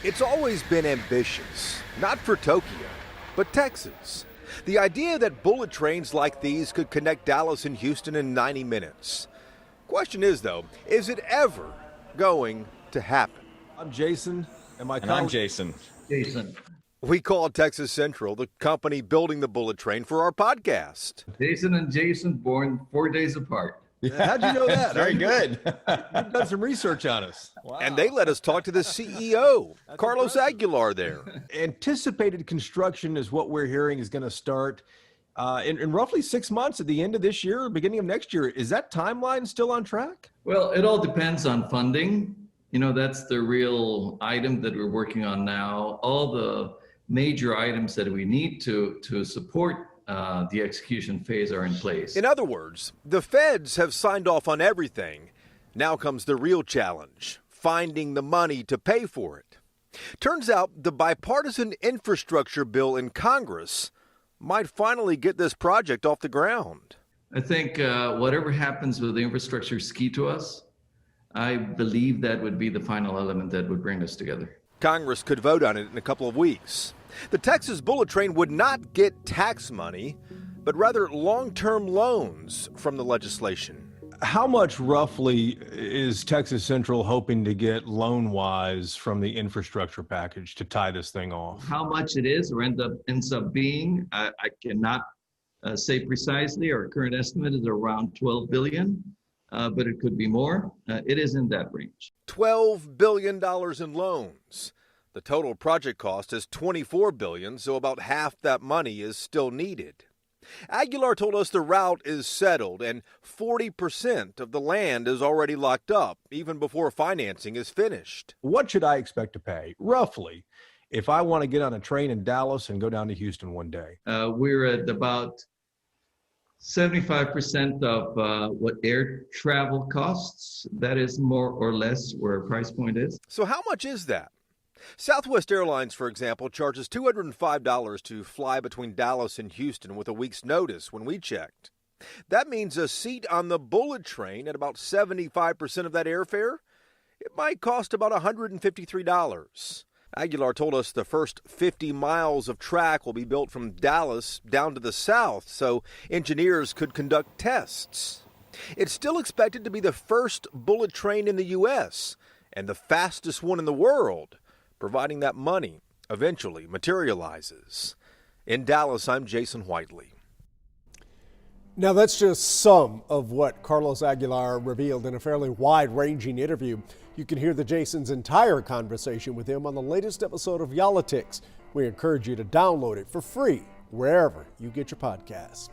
It's always been ambitious, not for Tokyo, but Texas. The idea that bullet trains like these could connect Dallas and Houston in 90 minutes. Question is, though, is it ever going to happen? I'm Jason, and I'm Jason. We call Texas Central the company building the bullet train for our podcast. Jason and Jason born 4 days apart. How'd you know that? Very good. You've done some research on us. Wow. And they let us talk to the CEO, Carlos Aguilar, there. Anticipated construction is what we're hearing is going to start in roughly 6 months at the end of this year or beginning of next year. Is that timeline still on track? Well, it all depends on funding. You know, that's the real item that we're working on now. All the major items that we need to support the execution phase are in place. In other words, the feds have signed off on everything. Now comes the real challenge, finding the money to pay for it. Turns out the bipartisan infrastructure bill in Congress might finally get this project off the ground. I think whatever happens with the infrastructure is key to us. I believe that would be the final element that would bring us together. Congress could vote on it in a couple of weeks. The Texas bullet train would not get tax money, but rather long-term loans from the legislation. How much roughly is Texas Central hoping to get loan-wise from the infrastructure package to tie this thing off? How much it is or ends up being, I cannot say precisely. Our current estimate is around $12 billion, but it could be more. It is in that range. $12 billion in loans. The total project cost is $24 billion, so about half that money is still needed. Aguilar told us the route is settled and 40% of the land is already locked up, even before financing is finished. What should I expect to pay, roughly, if I want to get on a train in Dallas and go down to Houston one day? We're at about 75% of what air travel costs. That is more or less where our price point is. So how much is that? Southwest Airlines, for example, charges $205 to fly between Dallas and Houston with a week's notice when we checked. That means a seat on the bullet train at about 75% of that airfare, it might cost about $153. Aguilar told us the first 50 miles of track will be built from Dallas down to the south, so engineers could conduct tests. It's still expected to be the first bullet train in the U.S. and the fastest one in the world, providing that money eventually materializes. In Dallas, I'm Jason Whiteley. Now, that's just some of what Carlos Aguilar revealed in a fairly wide-ranging interview. You can hear the Jason's entire conversation with him on the latest episode of Yolitics. We encourage you to download it for free wherever you get your podcasts.